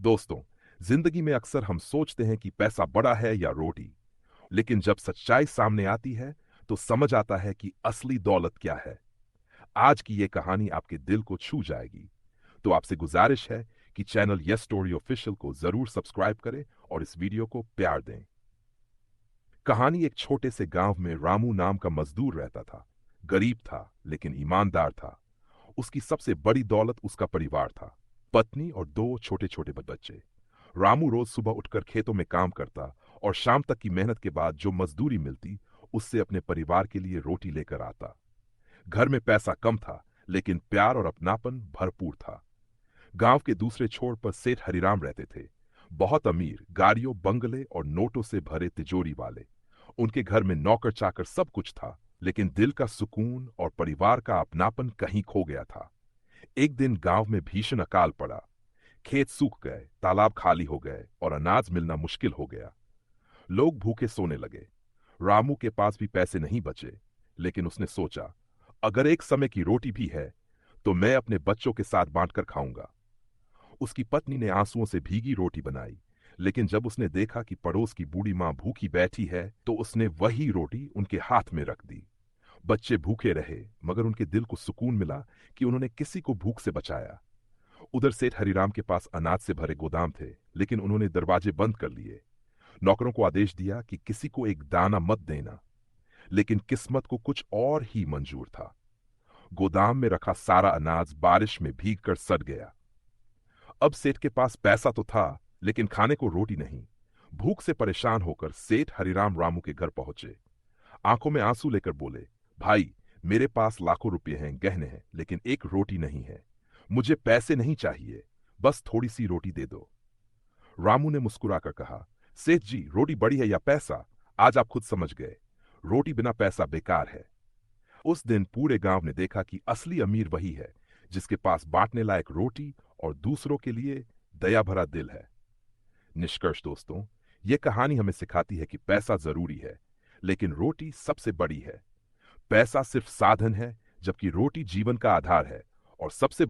दोस्तों, जिंदगी में अक्सर हम सोचते हैं कि पैसा बड़ा है या रोटी, लेकिन जब सच्चाई सामने आती है तो समझ आता है कि असली दौलत क्या है। आज की ये कहानी आपके दिल को छू जाएगी। तो आपसे गुजारिश है कि चैनल यस स्टोरी ऑफिशियल को जरूर सब्सक्राइब करें और इस वीडियो को प्यार दें। कहानी एक छोटे से गांव में रामू नाम का मजदूर रहता था। गरीब था लेकिन ईमानदार था। उसकी सबसे बड़ी दौलत उसका परिवार था, पत्नी और दो छोटे छोटे बच्चे। रामू रोज सुबह उठकर खेतों में काम करता और शाम तक की मेहनत के बाद जो मजदूरी मिलती उससे अपने परिवार के लिए रोटी लेकर आता। घर में पैसा कम था लेकिन प्यार और अपनापन भरपूर था। गांव के दूसरे छोर पर सेठ हरिराम रहते थे। बहुत अमीर, गाड़ियों, बंगले और नोटों से भरे तिजोरी वाले। उनके घर में नौकर चाकर सब कुछ था, लेकिन दिल का सुकून और परिवार का अपनापन कहीं खो गया था। एक दिन गांव में भीषण अकाल पड़ा। खेत सूख गए, तालाब खाली हो गए और अनाज मिलना मुश्किल हो गया। लोग भूखे सोने लगे। रामू के पास भी पैसे नहीं बचे, लेकिन उसने सोचा, अगर एक समय की रोटी भी है तो मैं अपने बच्चों के साथ बांटकर खाऊंगा। उसकी पत्नी ने आंसुओं से भीगी रोटी बनाई, लेकिन जब उसने देखा कि पड़ोस की बूढ़ी मां भूखी बैठी है तो उसने वही रोटी उनके हाथ में रख दी। बच्चे भूखे रहे, मगर उनके दिल को सुकून मिला कि उन्होंने किसी को भूख से बचाया। उधर सेठ हरिराम के पास अनाज से भरे गोदाम थे, लेकिन उन्होंने दरवाजे बंद कर लिए। नौकरों को आदेश दिया कि किसी को एक दाना मत देना, लेकिन किस्मत को कुछ और ही मंजूर था। गोदाम में रखा सारा अनाज बारिश में भीगकर सड़ गया। अब सेठ के पास पैसा तो था, लेकिन खाने को रोटी नहीं। भूख से परेशान होकर सेठ हरिराम रामू के घर पहुंचे। आंखों में आंसू लेकर बोले, भाई, मेरे पास लाखों रुपए हैं, गहने हैं, लेकिन एक रोटी नहीं है। मुझे पैसे नहीं चाहिए, बस थोड़ी सी रोटी दे दो। रामू ने मुस्कुराकर कहा, सेठ जी, रोटी बड़ी है या पैसा, आज आप खुद समझ गए। रोटी बिना पैसा बेकार है। उस दिन पूरे गांव ने देखा कि असली अमीर वही है जिसके पास बांटने लायक रोटी और दूसरों के लिए दया भरा दिल है। निष्कर्ष दोस्तों, यह कहानी हमें सिखाती है कि पैसा जरूरी है, लेकिन रोटी सबसे बड़ी है। पैसा सिर्फ साधन है, जबकि रोटी जीवन का आधार है। और सबसे